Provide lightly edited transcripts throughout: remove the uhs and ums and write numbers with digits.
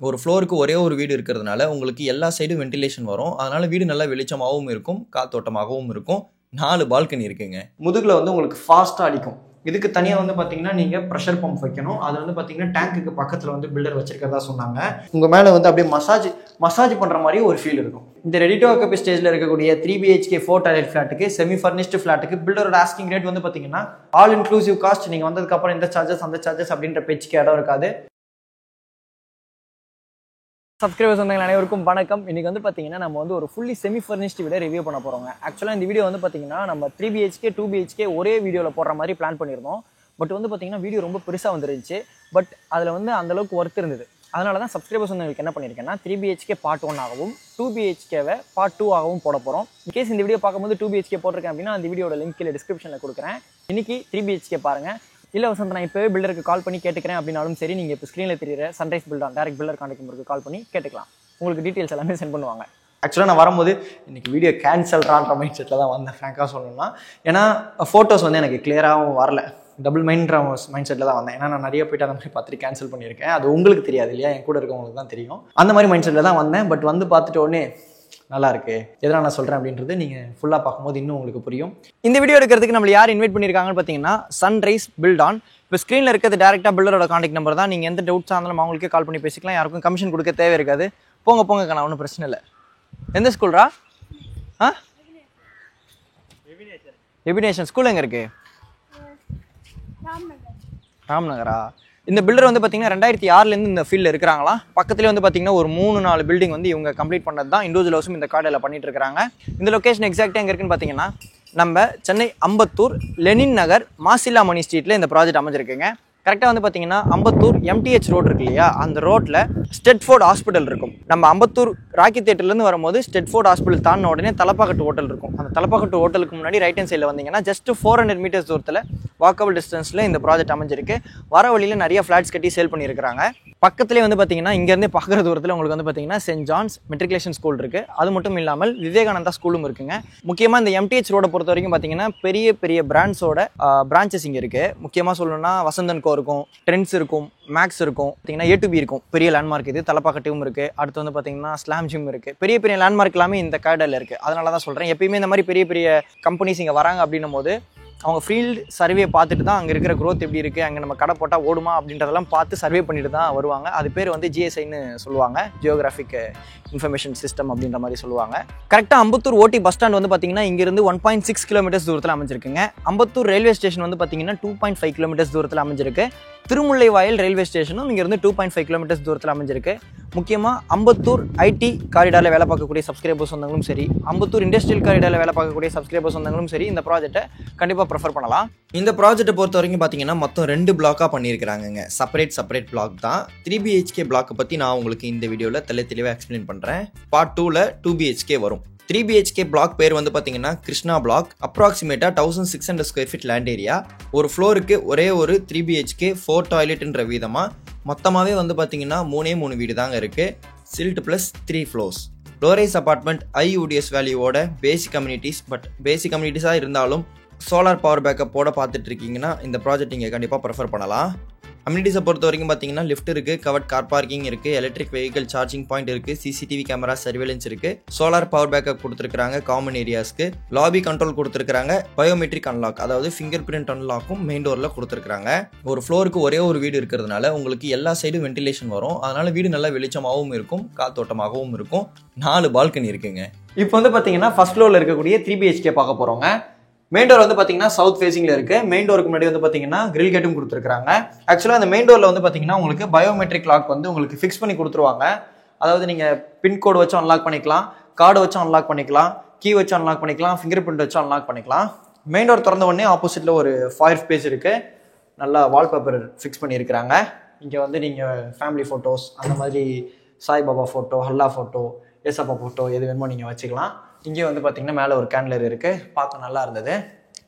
ஒரு ஃப்ளோருக்கு ஒரே ஒரு வீடு இருக்கிறதுனால உங்களுக்கு எல்லா சைடும் வென்டிலேஷன் வரும். அதனால வீடு நல்லா வெளிச்சமாகவும் இருக்கும், காத்தோட்டமாகவும் இருக்கும். 4 பால்கனி இருக்குங்க. முதுகுல வந்து உங்களுக்கு ஃபாஸ்ட்டாக அடிக்கும். இதுக்கு தனியாக வந்து பார்த்தீங்கன்னா நீங்கள் ப்ரெஷர் பம்ப் வைக்கணும். அது வந்து பார்த்தீங்கன்னா டேங்க்குக்கு பக்கத்தில் வந்து பில்டர் வச்சிருக்கிறதா சொன்னாங்க. உங்கள் மேலே வந்து அப்படியே மசாஜ் பண்ணுற மாதிரி ஒரு ஃபீல் இருக்கும். இந்த ரெடி டு ஆக்குபை ஸ்டேஜில் இருக்கக்கூடிய 3 BHK 4 டாய்லெட் ஃப்ளாட்டுக்கு செமி ஃபர்னிஷ்டு ஃப்ளாட்டுக்கு பில்டரோட ஆஸ்கிங் ரேட் வந்து பார்த்தீங்கன்னா ஆல் இன்க்ளூசிவ் காஸ்ட். நீங்கள் வந்ததுக்கப்புறம் இந்த சார்ஜஸ் அந்த சார்ஜஸ் அப்படின்ற பேச்சுக்கு இடம் இருக்காது. சப்ஸ்கிரைபர்ஸ் வந்தவங்க அனைவருக்கும் வணக்கம். இன்றைக்கி வந்து பார்த்தீங்கன்னா நம்ம வந்து ஒரு fully semi furnished video review பண்ண போகிறோங்க. ஆக்சுவலாக இந்த வீடியோ வந்து பார்த்தீங்கன்னா நம்ம 3 BHK 2 BHK ஒரே வீடியோவில் போடுற மாதிரி பிளான் பண்ணியிருந்தோம். பட் வந்து பார்த்தீங்கன்னா வீடியோ ரொம்ப பெருசாக வந்துருந்துச்சு. பட் அதில் வந்து அந்தளவுக்கு ஒர்த் இருந்தது. அதனால தான் சப்ஸ்கிரைபர்ஸ் வந்து என்ன பண்ணியிருக்கேன்னா 3 BHK பார்ட் 1 ஆகவும் 2 BHKவை பார்ட் 2 ஆகவும் போட போகிறோம். இன்கேஸ் இந்த வீடியோ பார்க்கும்போது 2 BHK போட்டிருக்கேன் அப்படின்னா அந்த வீடியோட லிங்க் கீழே டிஸ்கிரிப்ஷனில் கொடுக்குறேன். இன்றைக்கி 3 BHK பாருங்கள். இல்லை வசந்த் நான் இப்போவே பில்டருக்கு கால் பண்ணி கேட்டுக்கிறேன் அப்படின்னாலும் சரி, நீங்கள் இப்போ ஸ்க்ரீனில் தெரியுற Sunrise Builder direct builder contact நம்பருக்கு கால் பண்ணி கேட்டுக்கலாம். உங்களுக்கு டீட்டெயில்ஸ் எல்லாமே சென்ட் பண்ணுவாங்க. ஆக்சுவலாக நான் வரும்போது இன்றைக்கி வீடியோ கேன்சல்றான்ற மைண்ட் செட்டில் தான் வந்தேன், ஃப்ராங்காக சொல்லணும்னா. ஏன்னா ஃபோட்டோஸ் வந்து எனக்கு கிளியராகவும் வரல, டபுள் மைண்ட் செட்டில் தான் வந்தேன். ஏன்னா நான் நிறைய போய்ட்டு அந்த மாதிரி பார்த்துட்டு கேன்சல் பண்ணியிருக்கேன். அது உங்களுக்கு தெரியாது இல்லையா, என் கூட இருக்கவங்களுக்கு தான் தெரியும். அந்த மாதிரி மைண்ட் செட்டில் தான் வந்தேன். பட் வந்து பார்த்துட்டு உடனே நல்லா இருக்கு, எதனால் நான் சொல்கிறேன் அப்படின்றது நீங்கள் ஃபுல்லாக பார்க்கும்போது இன்னும் உங்களுக்கு புரியும். இந்த வீடியோ எடுக்கிறதுக்கு நம்மளை யார் இன்வைட் பண்ணியிருக்காங்கன்னு பார்த்தீங்கன்னா சன்ரைஸ் பில்டான். இப்போ ஸ்க்ரீனில் இருக்கிறது டேரெக்டாக பில்டரோட கான்டாக்ட் நம்பர் தான். நீங்கள் எந்த டவுட்ஸாக இருந்தாலும் அவங்களுக்கே கால் பண்ணி பேசிக்கலாம். யாருக்கும் கமிஷன் கொடுக்க தேவை இருக்காது. போங்க கண்ணா, ஒன்றும் பிரச்சனை இல்லை. எந்த ஸ்கூல்ரா? எபினேஷன் ஸ்கூல் எங்கே இருக்குது? ராம்நகரா? இந்த பில்டர் வந்து பார்த்தீங்கன்னா 2006 இந்த ஃபீல்டில் இருக்கிறாங்களா. பக்கத்துலேயே வந்து பார்த்தீங்கன்னா ஒரு 3-4 பில்டிங் வந்து இவங்க கம்ப்ளீட் பண்ணது தான். இண்டிவிஜுவல் ஹவுஸும் இந்த கார்டில் பண்ணிட்டு இருக்காங்க. இந்த லொக்கேஷன் எக்ஸாக்டாக எங்கே இருக்குன்னு பார்த்தீங்கன்னா நம்ம சென்னை அம்பத்தூர் லெனின் நகர் மாசில்லாமணி ஸ்ட்ரீட்டில் இந்த ப்ராஜெக்ட் அமைஞ்சிருக்குங்க. கரெக்டாக வந்து பார்த்தீங்கன்னா அம்பத்தூர் MTH ரோடு இருக்கு இல்லையா, அந்த ரோட்டில் ஸ்டெட்ஃபோர்ட் ஹாஸ்பிட்டல் இருக்கும். நம்ம அம்பத்தூர் ராக்கி தேட்டர்லேருந்து வரும்போது ஸ்டெட்ஃபோர்ட் ஹாஸ்பிட்டல் தாண்டின உடனே தலப்பாக்கட்டு ஹோட்டல் இருக்கும். அந்த தலப்பாக்கட்டு ஹோட்டலுக்கு முன்னாடி ரைட் ஹேண்ட் சைடில் வந்தீங்கன்னா ஜஸ்ட் 400 மீட்டர்ஸ் தூரத்தில் வாக்கபிள் டிஸ்டன்ஸில் இந்த ப்ராஜெக்ட் அமைஞ்சிருக்கு. வர வழியில் நிறைய ஃப்ளாட்ஸ் கட்டி சேல் பண்ணியிருக்கிறாங்க. பக்கத்துலேயே வந்து பார்த்தீங்கன்னா இங்கேருந்தே பார்க்குற தூரத்தில் உங்களுக்கு வந்து பார்த்தீங்கன்னா சென்ட் ஜான்ஸ் மெட்ரிகுலேஷன் ஸ்கூல் இருக்குது. அது மட்டும் இல்லாமல் விவேகானந்தா ஸ்கூலும் இருக்குங்க. முக்கியமாக இந்த MTH ரோடை பொறுத்த வரைக்கும் பார்த்தீங்கன்னா பெரிய பிராண்ட்ஸோட பிரான்ச்சஸ் இங்கே இருக்குது. முக்கியமாக சொல்லணும்னா வசந்தன் கோ இருக்கும், ட்ரெண்ட்ஸ் இருக்கும், மேக்ஸ் இருக்கும், பார்த்தீங்கன்னா A2B இருக்கும். பெரிய லேண்ட்மார்க் இது. தலப்பாக்கட்டியும் இருக்குது. அடுத்து வந்து பார்த்தீங்கன்னா ஸ்லாம் ஜிம் இருக்குது. பெரிய லேண்ட்மார்க் எல்லாமே இந்த கார்டில் இருக்குது. அதனால தான் சொல்கிறேன், எப்பயுமே இந்த மாதிரி பெரிய கம்பெனிஸ் இங்கே வராங்க அப்படின்னும் போது அவங்க ஃபீல்டு சர்வே பார்த்துட்டு தான் அங்கே இருக்கிற க்ரோத் எப்படி இருக்குது, அங்கே நம்ம கடை போட்டால் ஓடுமா அப்படின்றதெல்லாம் பார்த்து சர்வே பண்ணிட்டு தான் வருவாங்க. அது பேர் வந்து GSIன்னு சொல்லுவாங்க, ஜியோகிராஃபிக் இன்ஃபர்மேஷன் சிஸ்டம் அப்படின்ற மாதிரி சொல்லுவாங்க. கரெக்டாக அம்பத்தூர் OT பஸ் ஸ்டாண்ட் வந்து பார்த்தீங்கன்னா இங்கேருந்து 1.6 கிலோமீட்டர்ஸ் தூரத்தில் அமைஞ்சிருக்குங்க. அம்பத்தூர் ரயில்வே ஸ்டேஷன் வந்து பார்த்தீங்கன்னா 2.5 கிலோமீட்டர்ஸ் தூரத்தில் அமைஞ்சிருக்கு. திருமுல்லைவாயல் ரயில்வே ஸ்டேஷனும் இங்கேருந்து 2.5 கிலோமீட்டர்ஸ் தூரத்தில் அமைஞ்சிருக்கு. முக்கியமாக அம்பத்தூர் IT காரிடாரில் வேலை பார்க்கக்கூடிய சப்ஸ்கிரைபர்ஸ் வந்தவங்களும் சரி, அம்பத்தூர் இண்டஸ்ட்ரியல் காரிடாரில் வேலை பார்க்கக்கூடிய சப்ஸ்கிரைபர்ஸ் வந்தவங்களும் சரி இந்த ப்ராஜெக்ட்டை கண்டிப்பாக ப்ரிஃபர் பண்ணலாம். இந்த ப்ராஜெக்ட்டை பொறுத்த வரைக்கும் பார்த்தீங்கன்னா மொத்தம் 2 பிளாக்காக பண்ணியிருக்கிறாங்க. செப்பரேட் பிளாக் தான். 3 BHK பிளாக்கை பற்றி நான் உங்களுக்கு இந்த வீடியோவில் தெளிவாக எக்ஸ்பிளைன் பண்ணுறேன். பார்ட் 2ல் 2 BHK வரும். 3 BHK பிளாக் பேர் வந்து பார்த்தீங்கன்னா கிருஷ்ணா பிளாக். அப்ராக்சிமேட்டாக 1600 ஸ்கொயர் ஃபீட் லேண்ட் ஏரியா. ஒரு ஃப்ளோருக்கு ஒரே ஒரு 3 BHK 4 டாய்லெட்ன்ற வீதமாக மொத்தமாகவே வந்து பார்த்தீங்கன்னா 3 வீடு தாங்க இருக்குது. Stilt plus 3 floors. Low rise apartment IUDS வேல்யூவோட பேசிக் கம்யூனிட்டிஸாக இருந்தாலும் சோலார் பவர் பேக்கப்போட பார்த்துட்டு இருக்கீங்கன்னா இந்த ப்ராஜெக்ட் நீங்கள் கண்டிப்பாக ப்ரிஃபர் பண்ணலாம். அம்யூனிட்டிஸை பொறுத்த வரைக்கும் பார்த்தீங்கன்னா லிஃப்ட் இருக்குது, கவர்ட் கார் பார்க்கிங் இருக்குது, எலக்ட்ரிக் வெஹிக்கிள் சார்ஜிங் பாயிண்ட் இருக்குது, CCTV கேமரா சர்வேலன்ஸ் இருக்குது, சோலார் பவர் பேக்கப் கொடுத்துருக்காங்க காமன் ஏரியாஸ்க்கு, லாபி கண்ட்ரோல் கொடுத்துருக்காங்க, பயோமெட்ரிக் அன்லாக் அதாவது ஃபிங்கர் பிரிண்ட் அன்லாக்கும் மெயின் டோரில் கொடுத்துருக்காங்க. ஒரு ஃப்ளோருக்கு ஒரே ஒரு வீடு இருக்கிறதுனால உங்களுக்கு எல்லா சைடும் வென்டிலேஷன் வரும். அதனால வீடு நல்லா வெளிச்சமாகவும் இருக்கும், காத்தோட்டமாகவும் இருக்கும். 4 பால்கனி இருக்குங்க. இப்போ வந்து பார்த்தீங்கன்னா ஃபர்ஸ்ட் ஃப்ளோரில் இருக்கக்கூடிய 3 BHK பார்க்க போகிறோங்க. மெயின் டோர் வந்து பார்த்தீங்கன்னா சவுத் ஃபேசிங்கில் இருக்குது. மெயின் டோருக்கு முன்னாடி வந்து பார்த்தீங்கன்னா கிரில் கேட்டும் கொடுத்துருக்காங்க. ஆக்சுவலாக அந்த மெயின் டோரில் வந்து பார்த்தீங்கன்னா உங்களுக்கு பயோமெட்ரிக் லாக் வந்து உங்களுக்கு ஃபிக்ஸ் பண்ணி கொடுத்துருவாங்க. அதாவது நீங்கள் பின்கோடு வச்சு அன்லாக் பண்ணிக்கலாம், கார்டு வச்சு அன்லாக் பண்ணிக்கலாம், கீ வச்சு அன்லாக் பண்ணிக்கலாம், ஃபிங்கர் பிரிண்ட் வச்சு அன்லாக் பண்ணிக்கலாம். மெயின் டோர் திறந்த உடனே ஆப்போசிட்டில் ஒரு ஃபயர் ஸ்பேஸ் இருக்குது. நல்லா வால்பேப்பர் ஃபிக்ஸ் பண்ணியிருக்கிறாங்க. இங்கே வந்து நீங்கள் ஃபேமிலி ஃபோட்டோஸ், அந்த மாதிரி சாய்பாபா ஃபோட்டோ, ஹல்லா ஃபோட்டோ, ஏசப்பா ஃபோட்டோ எது வேணுமோ நீங்கள் வச்சுக்கலாம். இங்கே வந்து பார்த்தீங்கன்னா மேலே ஒரு கேண்ட்லர் இருக்குது, பார்க்க நல்லா இருந்தது.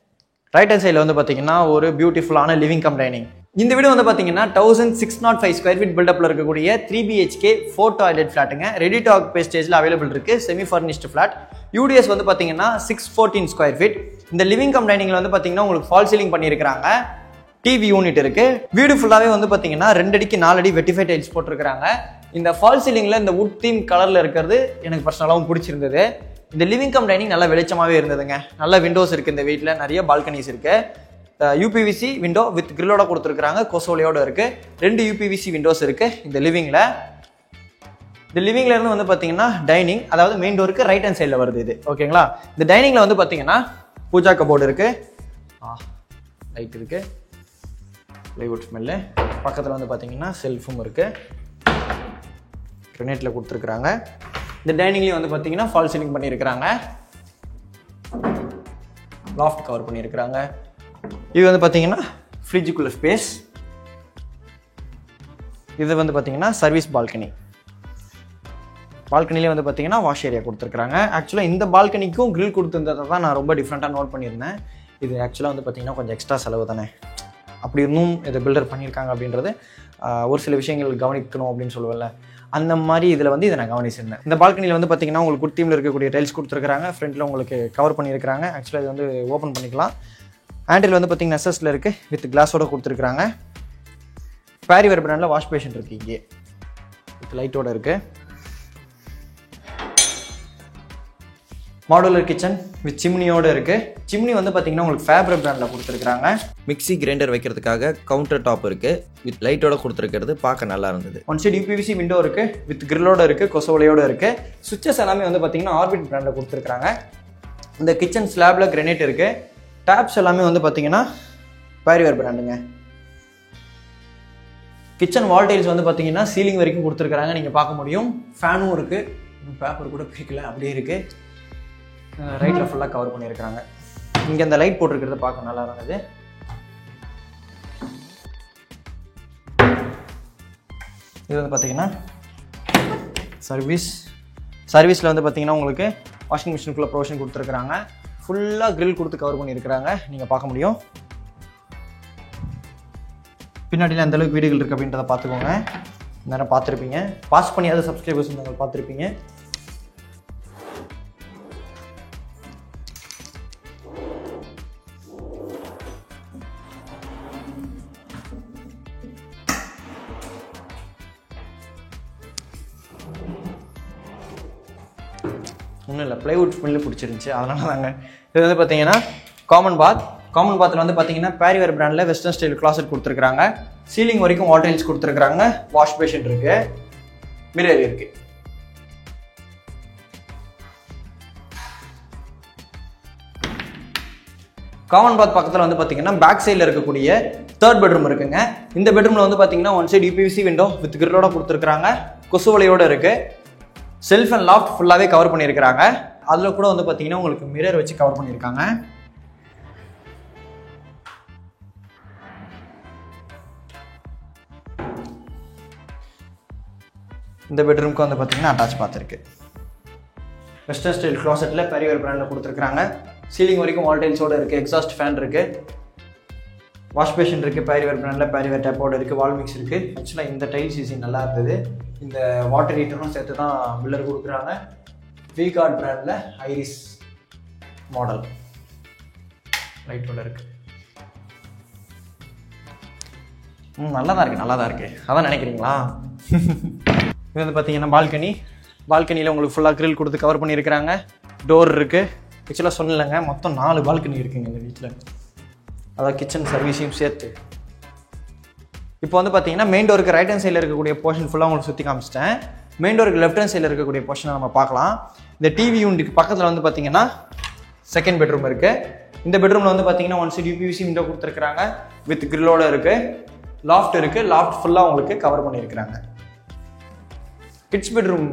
ரைட் ஹேண்ட் சைடில் வந்து பார்த்தீங்கன்னா ஒரு பியூட்டிஃபுல்லான லிவிங் கம் டைனிங். இந்த வீடு வந்து பார்த்தீங்கன்னா 1605 ஸ்கொயர் ஃபீட் பில்டப்பில் இருக்கக்கூடிய 3 BHK 4 டாய்லெட் ஃப்ளாட்டுங்க. ரெடி டு ஆக்குபை ஸ்டேஜில் அவைலபிள் இருக்குது. Semi furnished flat. UDS வந்து பார்த்தீங்கன்னா 614 ஸ்கொயர் ஃபீட். இந்த லிவிங் கம் டைனிங்கில் வந்து பார்த்தீங்கன்னா உங்களுக்கு ஃபால் சீலிங் பண்ணியிருக்கிறாங்க. டிவி யூனிட் இருக்குது. வீடு ஃபுல்லாகவே வந்து பார்த்தீங்கன்னா 2 அடிக்கு 4 அடி வெட்டிஃபை டைல்ஸ் போட்டிருக்கிறாங்க. இந்த ஃபால் சீலிங்கில் இந்த வுட் தீம் கலரில் இருக்கிறது எனக்கு பர்சனலாகவும் பிடிச்சிருந்தது. இந்த லிவிங் கம் டைனிங் நல்லா வெளிச்சமாகவே இருந்ததுங்க. நல்ல விண்டோஸ் இருக்குது இந்த வீட்டில், நிறைய பால்கனிஸ் இருக்குது. யூபிவிசி விண்டோ வித் கிரில்லோட கொடுத்துருக்காங்க, கொசோலையோடு இருக்குது. 2 யூபிவிசி விண்டோஸ் இருக்குது இந்த லிவிங்கில். இந்த லிவிங்ல இருந்து வந்து பார்த்தீங்கன்னா டைனிங், அதாவது மெயின் டோருக்கு ரைட் ஹேண்ட் சைடில் வருது இது. ஓகேங்களா? இந்த டைனிங்கில் வந்து பார்த்தீங்கன்னா பூஜா கபோர்டு இருக்குது, லைட் இருக்குது, ப்ளைவுட் ஸ்மெல்லு. பக்கத்தில் வந்து பார்த்தீங்கன்னா செல்ஃபும் இருக்குது, கிரனைட்டில் கொடுத்துருக்குறாங்க. இந்த டைனிங்லேயும் வந்து பார்த்தீங்கன்னா ஃபால் சீலிங் பண்ணியிருக்கிறாங்க, லாஃப்ட் கவர் பண்ணியிருக்கிறாங்க. இது வந்து பார்த்தீங்கன்னா ஃப்ரிட்ஜுக்குள்ள ஸ்பேஸ். இது வந்து பார்த்தீங்கன்னா சர்வீஸ் பால்கனி. பால்கனிலே வந்து பார்த்தீங்கன்னா வாஷ் ஏரியா கொடுத்துருக்காங்க. ஆக்சுவலாக இந்த பால்கனிக்கும் கிரில் கொடுத்துருந்ததை தான் நான் ரொம்ப டிஃப்ரெண்ட்டாக நோட் பண்ணியிருந்தேன். இது ஆக்சுவலாக வந்து பார்த்தீங்கன்னா கொஞ்சம் எக்ஸ்ட்ரா செலவு தானே, அப்படி இருந்தும் இதை பில்டர் பண்ணியிருக்காங்க அப்படின்றது ஒரு சில விஷயங்கள் கவனிக்கணும் அப்படின்னு சொல்லுவேன்ல, அந்த மாதிரி இதில் வந்து இதை நான் கவனிச்சிருந்தேன். இந்த பால்கனியில் வந்து பார்த்தீங்கன்னா உங்களுக்கு குர்த்தீமில் இருக்கக்கூடிய டைல்ஸ் கொடுத்துருக்காங்க, ஃப்ரண்ட்டில் உங்களுக்கு கவர் பண்ணியிருக்காங்க. ஆக்சுவலாக இது வந்து ஓப்பன் பண்ணிக்கலாம். ஹேண்டில் வந்து பார்த்தீங்கன்னா எஸ்எஸ்ல இருக்குது, வித் கிளாஸோடு கொடுத்துருக்காங்க. பேரிவேர் பிராண்டில் வாஷ் பேஷன் இருக்குது, இங்கே வித் லைட்டோடு இருக்குது. மாடுலர் கிச்சன் வித் சிம்னியோடு இருக்குது. சிம்னி வந்து பார்த்தீங்கன்னா உங்களுக்கு ஃபேப்ரிக் பிராண்டில் கொடுத்துருக்காங்க. மிக்ஸி கிரைண்டர் வைக்கிறதுக்காக கவுண்டர் டாப் இருக்குது, வித் லைட்டோட கொடுத்துருக்கிறது பார்க்க நல்லா இருந்தது. ஒன் சைடு யூபிவிசி விண்டோ இருக்குது, வித் கிரில்லோடு இருக்குது, கொசோலையோடு இருக்குது. சுவிச்சஸ் எல்லாமே வந்து பார்த்தீங்கன்னா ஆர்பிட் பிராண்டில் கொடுத்துருக்காங்க. இந்த கிச்சன் ஸ்லாபில் கிரனைட் இருக்குது. டேப்ஸ் எல்லாமே வந்து பார்த்தீங்கன்னா பேரிவேர் பிராண்டுங்க. கிச்சன் வால் டைல்ஸ் வந்து பார்த்தீங்கன்னா சீலிங் வரைக்கும் கொடுத்துருக்காங்க, நீங்கள் பார்க்க முடியும். ஃபேனும் இருக்குது, பேப்பர் கூட பிரிக்கல, அப்படியே இருக்குது. ரைட்டில் ஃபுல்லாக கவர் பண்ணியிருக்காங்க. இங்கே இந்த லைட் போட்டிருக்கிறது பார்க்க நல்லா இருந்தது. இது வந்து பார்த்தீங்கன்னா சர்வீஸில் வந்து பார்த்தீங்கன்னா உங்களுக்கு வாஷிங் மிஷினுக்குள்ளே ப்ரொவிஷன் கொடுத்துருக்குறாங்க. ஃபுல்லாக கிரில் கொடுத்து கவர் பண்ணியிருக்கிறாங்க, நீங்கள் பார்க்க முடியும். பின்னாடியில் அந்த அளவுக்கு வீடுகள் இருக்குது அப்படின்றத பார்த்துக்கோங்க. நேரம் பார்த்துருப்பீங்க, பாஸ் பண்ணி அதை சப்ஸ்கிரைபர்ஸ் நீங்கள் பார்த்துருப்பீங்க. ஒன்றும் இல்லை, ப்ளைவுட் ஸ்மெல்லு பிடிச்சிருந்துச்சி, அதனால தாங்க. இது வந்து பார்த்தீங்கன்னா காமன் பாத்தில் வந்து பார்த்தீங்கன்னா பேரிவேர் பிராண்டில் வெஸ்டர்ன் ஸ்டைல் கிளாசெட் கொடுத்துருக்காங்க. சீலிங் வரைக்கும் வால் டைல்ஸ் கொடுத்துருக்காங்க. வாஷ் பேஷன் இருக்குது, மிரர் இருக்குது. காமன் பாத் பக்கத்தில் வந்து பார்த்தீங்கன்னா பேக் சைடில் இருக்கக்கூடிய 3rd பெட்ரூம் இருக்குங்க. இந்த பெட்ரூமில் வந்து பார்த்தீங்கன்னா one side UPVC window with கிரில்லோட கொடுத்துருக்காங்க, கொசுவலையோடு இருக்குது. செல்ஃப் அண்ட் லாஃப்ட் ஃபுல்லாகவே கவர் பண்ணியிருக்கிறாங்க. அதில் கூட வந்து பார்த்தீங்கன்னா உங்களுக்கு மிரர் வச்சு கவர் பண்ணியிருக்காங்க. இந்த பெட்ரூமுக்கு வந்து பார்த்தீங்கன்னா அட்டாச் பார்த்துருக்கு. வெஸ்டர்ன் ஸ்டைல் க்ளாசெட்டில் பேரிவேர் பிராண்டில் கொடுத்துருக்காங்க. சீலிங் வரைக்கும் வால் டைல்ஸோடு இருக்குது, எக்ஸாஸ்ட் ஃபேன் இருக்குது, வாஷ் பேஷன் இருக்குது, பேரிவேர் பிராண்டில் பேரிவேர் டேப்போடு இருக்குது, வால் மிக்ஸ் இருக்குது. ஆக்சுவலாக இந்த டைல்ஸ் ஈஸி நல்லா இருந்தது. இந்த வாட்டர் ஹீட்டரும் சேர்த்து தான் பில்லர் கொடுக்குறாங்க. வீகார்ட் பிராண்டில் ஐரிஸ் மாடல் லைட்டோட இருக்குது. நல்லா தான் இருக்குது, அதான் நினைக்கிறீங்களா? இது வந்து பார்த்தீங்கன்னா பால்கனியில் உங்களுக்கு ஃபுல்லாக கிரில் கொடுத்து கவர் பண்ணியிருக்கிறாங்க. டோர் இருக்குது. ஆக்சுவலாக சொன்னலைங்க, மொத்தம் 4 பால்கனி இருக்குங்க இந்த வீட்டில், அதாவது கிச்சன் சர்வீஸையும் சேர்த்து. இப்போ வந்து பார்த்தீங்கன்னா மெயின் டோருக்கு ரைட் ஹேண்ட் சைடில் இருக்கக்கூடிய போர்ஷன் ஃபுல்லாக உங்களுக்கு சுற்றி காமிச்சிட்டேன். மெயின் டோருக்கு லெஃப்ட் ஹேண்ட் சைடில் இருக்கக்கூடிய போர்ஷனை நம்ம பார்க்கலாம். இந்த டிவி யூனிட்டுக்கு பக்கத்தில் வந்து பார்த்தீங்கன்னா செகண்ட் பெட்ரூம் இருக்குது. இந்த பெட்ரூமில் வந்து பார்த்தீங்கன்னா ஒன் சைடு யூபிவிசி விண்டோ கொடுத்துருக்காங்க, வித் கிரில்லோடு இருக்குது. லாஃப்ட் இருக்குது, லாஃப்ட் ஃபுல்லாக உங்களுக்கு கவர் பண்ணியிருக்கிறாங்க. கிட்ஸ் பெட்ரூம்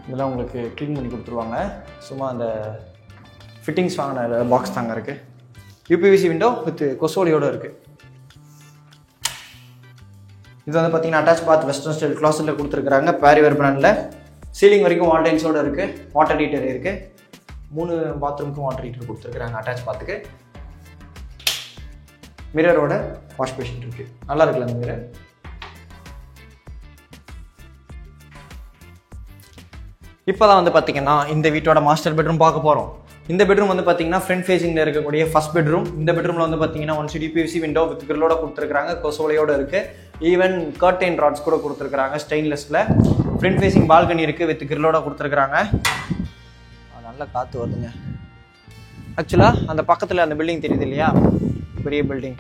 இதெல்லாம் உங்களுக்கு க்ளீன் பண்ணி கொடுத்துருவாங்க. சும்மா அந்த ஃபிட்டிங்ஸ் வாங்கின பாக்ஸ் தாங்க இருக்குது. யூபிவிசி விண்டோ வித் கொசோலியோடு இருக்குது. இது வந்து பார்த்தீங்கன்னா அட்டாச் பாத் வெஸ்டர்ன் ஸ்டைல் க்ளாசெட்டில் கொடுத்துருக்காங்க, பேரிவேர் பிராண்டில். சீலிங் வரைக்கும் வால் டைல்ஸோடு இருக்குது, வாட்டர் ஹீட்டர் இருக்குது. 3 பாத்ரூமுக்கும் வாட்டர் ஹீட்டர் கொடுத்துருக்காங்க அட்டாச் பாத்துக்கு. மிரரோட வாஷ் பேஷன் இருக்குது, நல்லா இருக்குல்ல அந்த மிரர். இப்போ தான் வந்து பார்த்தீங்கன்னா இந்த வீட்டோட மாஸ்டர் பெட்ரூம் பார்க்க போகிறோம். இந்த பெட்ரூம் வந்து பார்த்தீங்கன்னா ஃப்ரண்ட் ஃபேசிங்கில் இருக்கக்கூடிய ஃபர்ஸ்ட் பெட்ரூம். இந்த பெட்ரூமில் வந்து பார்த்தீங்கன்னா one side UPVC window with கிரில்லோட கொடுத்துருக்காங்க, கொசோலையோடு இருக்குது. ஈவன் கர்டைன் ராட்ஸ் கூட கொடுத்துருக்குறாங்க ஸ்டெயின்லெஸ்ல. ஃப்ரண்ட் ஃபேசிங் பால்கனி இருக்குது வித் கிரிலோட கொடுத்துருக்குறாங்க. நல்லா காற்று வருதுங்க. ஆக்சுவலாக அந்த பக்கத்தில் அந்த பில்டிங் தெரியுது இல்லையா, பெரிய பில்டிங்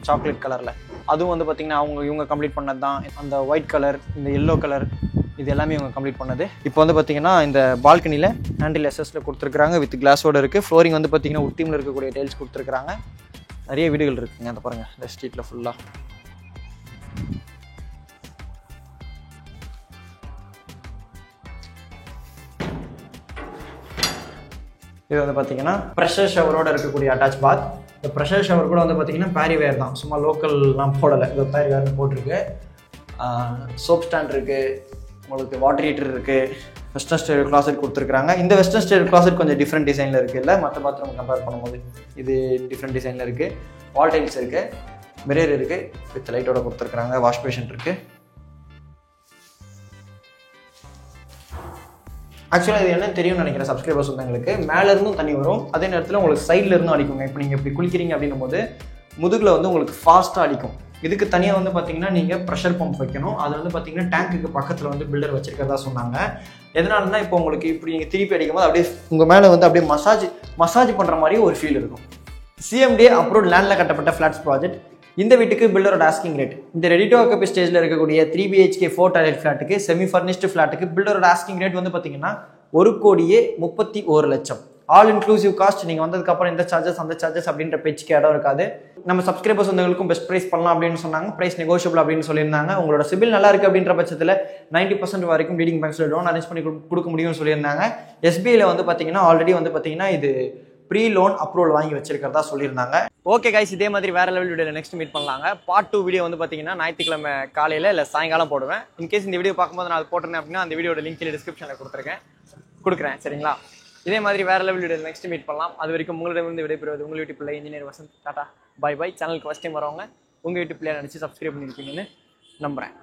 சாக்லேட் கலரில், அதுவும் வந்து பார்த்திங்கன்னா இவங்க கம்ப்ளீட் பண்ணது தான். அந்த ஒயிட் கலர், இந்த எல்லோ கலர், இது எல்லாமே இவங்க கம்ப்ளீட் பண்ணது. இப்போ வந்து பார்த்திங்கன்னா இந்த பால்கனியில் ஹேண்டில் எஸ்எஸில் கொடுத்துருக்குறாங்க வித் கிளாஸோடு இருக்குது. ஃப்ளோரிங் வந்து பார்த்திங்கன்னா உட்டிமில் இருக்கக்கூடிய டைல்ஸ் கொடுத்துருக்குறாங்க. நிறைய வீடுகள் இருக்குங்க அந்த பாருங்கள் இந்த ஸ்ட்ரீட்டில் ஃபுல்லாக. இது வந்து பார்த்தீங்கன்னா ப்ரெஷர் ஷவரோட இருக்கக்கூடிய அட்டாச் பாத். இந்த ப்ரெஷர் ஷவர் கூட வந்து பார்த்தீங்கன்னா பேரிவேர் தான், சும்மா லோக்கல்லாம் போடலை, இந்த பேரிவேர்னு போட்டிருக்கு. சோப் ஸ்டாண்ட் இருக்குது, உங்களுக்கு வாட்டர் ஹீட்டர் இருக்குது, வெஸ்டர்ன் ஸ்டைல் கிளாசெட் கொடுத்துருக்காங்க. இந்த வெஸ்டர்ன் ஸ்டைல் கிளாசெட் கொஞ்சம் டிஃப்ரெண்ட் டிசைனில் இருக்குது, இல்லை மற்ற பாத்ரூம் கம்பேர் பண்ணும்போது இது டிஃப்ரெண்ட் டிசைனில் இருக்குது. வால் டைல்ஸ் இருக்குது, மிரர் இருக்குது வித் லைட்டோட கொடுத்துருக்குறாங்க. வாஷ் பேஷன் இருக்குது. ஆக்சுவலாக இது என்ன தெரியும்னு நினைக்கிறேன் சப்ஸ்கிரைபர்ஸ் வந்தவங்களுக்கு, மேலேருந்தும் தண்ணி வரும், அதே நேரத்தில் உங்களுக்கு சைடில் இருந்தும் அடிக்குங்க. இப்போ நீங்கள் இப்படி குளிக்கிறீங்க அப்படின்னும் போது முதுகில் வந்து உங்களுக்கு ஃபாஸ்ட்டாக அடிக்கும். இதுக்கு தனியாக வந்து பார்த்தீங்கன்னா நீங்கள் ப்ரெஷர் பம்ப் வைக்கணும். அது வந்து பார்த்தீங்கன்னா டேங்க்குக்கு பக்கத்தில் வந்து பில்டர் வச்சிருக்கிறதா சொன்னாங்க. எதனாலனா இப்போ உங்களுக்கு இப்படி நீங்கள் திருப்பி அடிக்கும் போது அப்படியே உங்கள் மேலே வந்து அப்படியே மசாஜ் பண்ணுற மாதிரி ஒரு ஃபீல் இருக்கும். CMDA அப்ரூவ்ட் லேண்டில் கட்டப்பட்ட ஃப்ளாட்ஸ் ப்ராஜெக்ட். இந்த வீட்டுக்கு பில்டரோட ஆஸ்கிங் ரேட், இந்த ரெடி டு ஆக்குபை ஸ்டேஜில் இருக்கக்கூடிய 3 BHK 4 டாய்லெட் ஃப்ளாட்டுக்கு, செமி ஃபர்னிஷ்டு ஃப்ளாட்டுக்கு பில்டரோட ஆஸ்கிங் ரேட் வந்து பார்த்தீங்கன்னா 1,31,00,000. All inclusive cost. நீங்கள் வந்ததுக்கப்புறம் இந்த சார்ஜஸ் அந்த சார்ஜஸ் அப்படின்ற பேச்சுக்கு இடம் இருக்காது. நம்ம சப்ஸ்கிரைபர்ஸ் வந்தவங்களுக்கும் பெஸ்ட் ப்ரைஸ் பண்ணலாம் அப்படின்னு சொன்னாங்க. ப்ரைஸ் நெகோஷியபிள் அப்படின்னு சொல்லியிருந்தாங்க. உங்களோட சிபில் நல்லா இருக்குது அப்படின்ற பட்சத்தில் 90% வரைக்கும் லீடிங் பேங்க்ஸில் லோன் அரேஞ்ச் பண்ணி கொடுக்க முடியும்னு சொல்லியிருந்தாங்க. SBIயில் வந்து பார்த்தீங்கன்னா ஆல்ரெடி வந்து பார்த்தீங்கன்னா இது ப்ரீ லோன் அப்ரூவல் வாங்கி வச்சிருக்கிறதா சொல்லியிருந்தாங்க. ஓகே கைஸ், இதே மாதிரி வேற லெவல் வீடியோவில் நெக்ஸ்ட் மீட் பண்ணலாங்க. பார்ட் 2 வீடியோ வந்து பார்த்தீங்கன்னா ஞாயிற்றுக்கிழமை காலையில் இல்லை சாயங்காலம் போடுவேன். இன்கேஸ் இந்த வீடியோ பார்க்கும்போது நான் அது போட்டிருந்தேன் அப்படின்னா அந்த வீடியோட லிங்க் டிஸ்கிரிப்ஷனில் கொடுக்குறேன் சரிங்களா. இதே மாதிரி வேற லெவல் வீடியோ நெக்ஸ்ட் மீட் பண்ணலாம். அது வரைக்கும் உங்களிடமிருந்து விடைபெறுவது உங்கள் வீட்டு பிள்ளை engineer Vasanth. Tata bye bye. சேனலுக்கு ஃபஸ்ட் டைம் வரவங்க உங்கள் வீட்டு பிள்ளையை நினச்சி சப்ஸ்கிரைப் பண்ணியிருப்பீங்கன்னு நம்புகிறேன்.